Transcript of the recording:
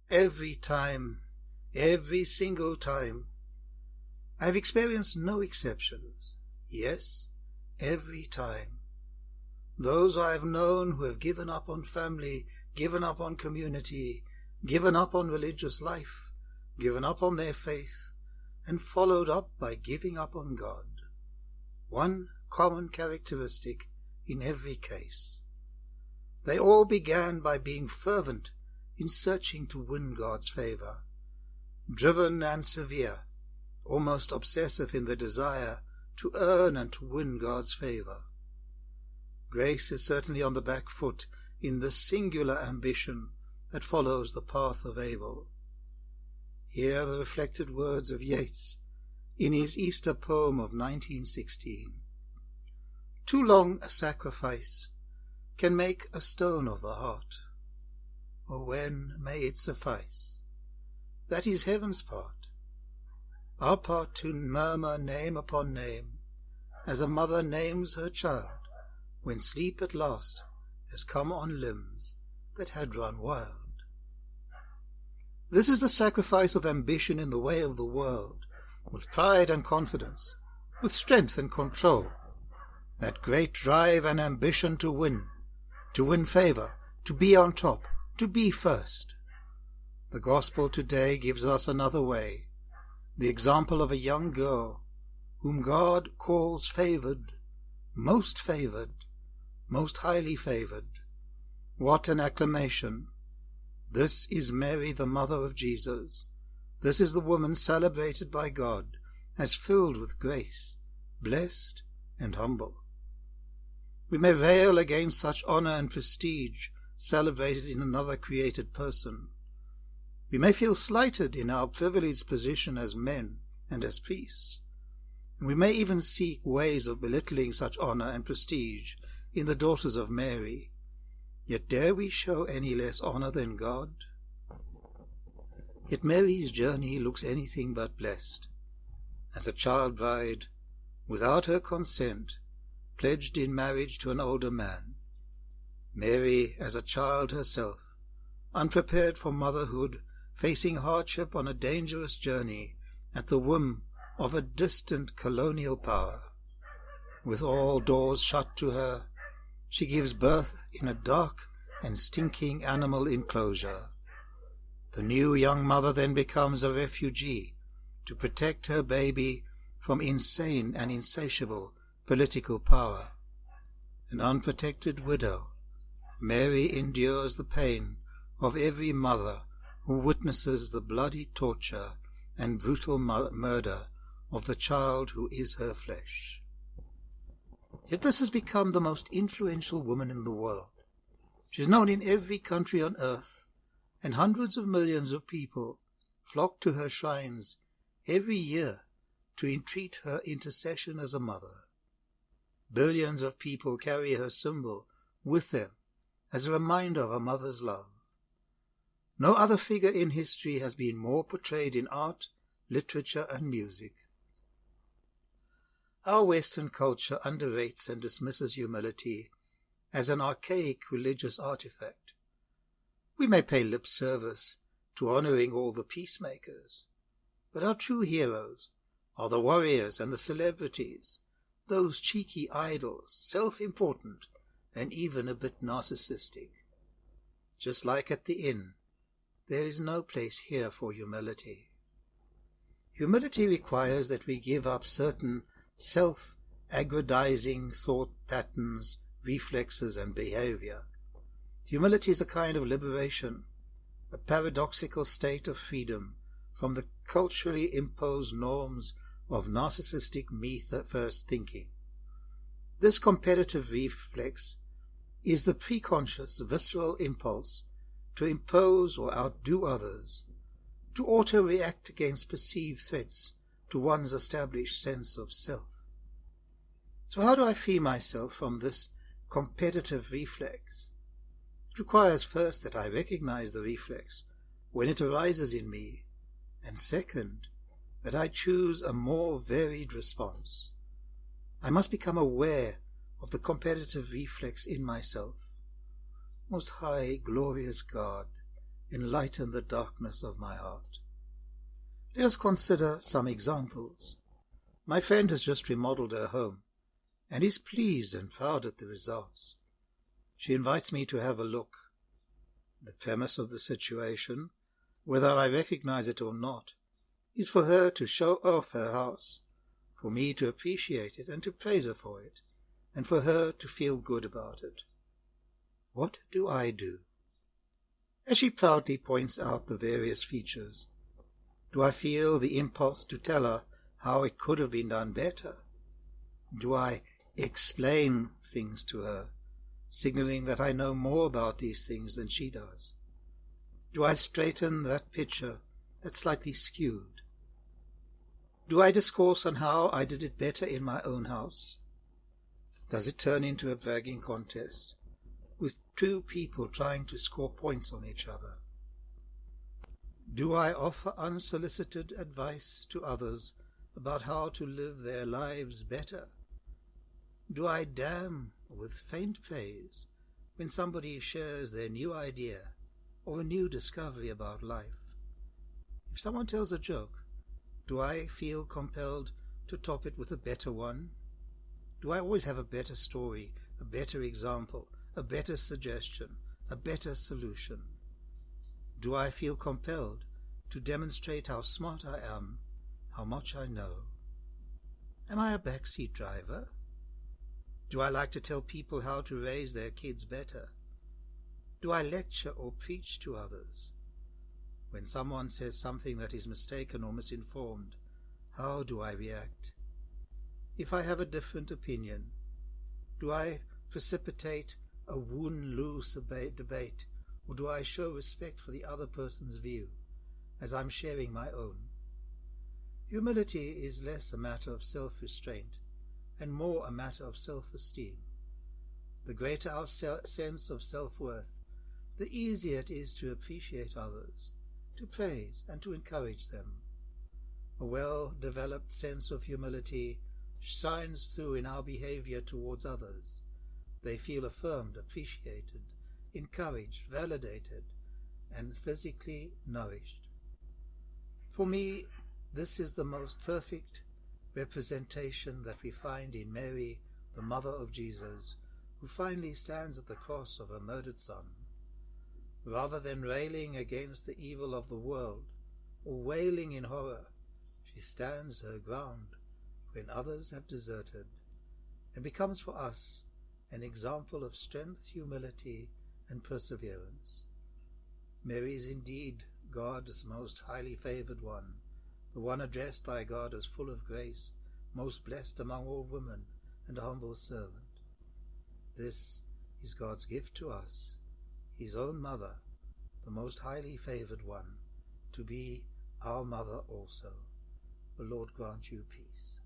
every time, every single time. I have experienced no exceptions. Yes, every time. Those I have known who have given up on family, given up on community, given up on religious life, given up on their faith, and followed up by giving up on God. One common characteristic in every case. They all began by being fervent in searching to win God's favor, driven and severe, almost obsessive in the desire to earn and to win God's favor. Grace is certainly on the back foot in the singular ambition that follows the path of Abel. Hear the reflected words of Yeats in his Easter poem of 1916. Too long a sacrifice can make a stone of the heart, or when may it suffice? That is heaven's part. Our part to murmur name upon name, as a mother names her child, when sleep at last has come on limbs that had run wild. This is the sacrifice of ambition in the way of the world, with pride and confidence, with strength and control, that great drive and ambition to win favor, to be on top, to be first. The gospel today gives us another way, the example of a young girl whom God calls favored, most highly favored. What an acclamation! This is Mary, the mother of Jesus. This is the woman celebrated by God as filled with grace, blessed and humble. We may rail against such honor and prestige celebrated in another created person. We may feel slighted in our privileged position as men and as priests. And we may even seek ways of belittling such honor and prestige in the daughters of Mary. Yet dare we show any less honor than God? Yet Mary's journey looks anything but blessed. As a child bride, without her consent, pledged in marriage to an older man. Mary, as a child herself, unprepared for motherhood, facing hardship on a dangerous journey at the whim of a distant colonial power. With all doors shut to her, she gives birth in a dark and stinking animal enclosure. The new young mother then becomes a refugee to protect her baby from insane and insatiable political power. An unprotected widow, Mary endures the pain of every mother who witnesses the bloody torture and brutal murder of the child who is her flesh. Yet this has become the most influential woman in the world. She is known in every country on earth, and hundreds of millions of people flock to her shrines every year to entreat her intercession as a mother. Billions of people carry her symbol with them as a reminder of a mother's love. No other figure in history has been more portrayed in art, literature, and music. Our Western culture underrates and dismisses humility as an archaic religious artifact. We may pay lip service to honoring all the peacemakers, but our true heroes are the warriors and the celebrities, those cheeky idols, self-important and even a bit narcissistic. Just like at the inn, there is no place here for humility. Humility requires that we give up certain self-aggrandizing thought patterns, reflexes, and behavior. Humility is a kind of liberation, a paradoxical state of freedom from the culturally imposed norms of narcissistic me-first thinking. This competitive reflex is the preconscious, visceral impulse to impose or outdo others, to auto-react against perceived threats to one's established sense of self. So how do I free myself from this competitive reflex? It requires first that I recognize the reflex when it arises in me, and second, that I choose a more varied response. I must become aware of the competitive reflex in myself. Most high, glorious God, enlighten the darkness of my heart. Let us consider some examples. My friend has just remodeled her home, and is pleased and proud at the results. She invites me to have a look. The premise of the situation, whether I recognize it or not, is for her to show off her house, for me to appreciate it and to praise her for it, and for her to feel good about it. What do I do? As she proudly points out the various features, do I feel the impulse to tell her how it could have been done better? Do I explain things to her, signaling that I know more about these things than she does? Do I straighten that picture that's slightly skewed? Do I discourse on how I did it better in my own house? Does it turn into a bragging contest, with two people trying to score points on each other? Do I offer unsolicited advice to others about how to live their lives better? Do I damn with faint praise when somebody shares their new idea or a new discovery about life? If someone tells a joke, do I feel compelled to top it with a better one? Do I always have a better story, a better example, a better suggestion, a better solution? Do I feel compelled to demonstrate how smart I am, how much I know? Am I a backseat driver? Do I like to tell people how to raise their kids better? Do I lecture or preach to others? When someone says something that is mistaken or misinformed, how do I react? If I have a different opinion, do I precipitate a win-lose debate, or do I show respect for the other person's view, as I'm sharing my own? Humility is less a matter of self-restraint, and more a matter of self-esteem. The greater our sense of self-worth, the easier it is to appreciate others, to praise and to encourage them. A well-developed sense of humility shines through in our behavior towards others. They feel affirmed, appreciated, encouraged, validated, and physically nourished. For me, this is the most perfect representation that we find in Mary, the mother of Jesus, who finally stands at the cross of her murdered son. Rather than railing against the evil of the world or wailing in horror, she stands her ground when others have deserted, and becomes for us an example of strength, humility, and perseverance. Mary is indeed God's most highly favored one, the one addressed by God as full of grace, most blessed among all women, and a humble servant. This is God's gift to us, his own mother, the most highly favored one, to be our mother also. The Lord grant you peace.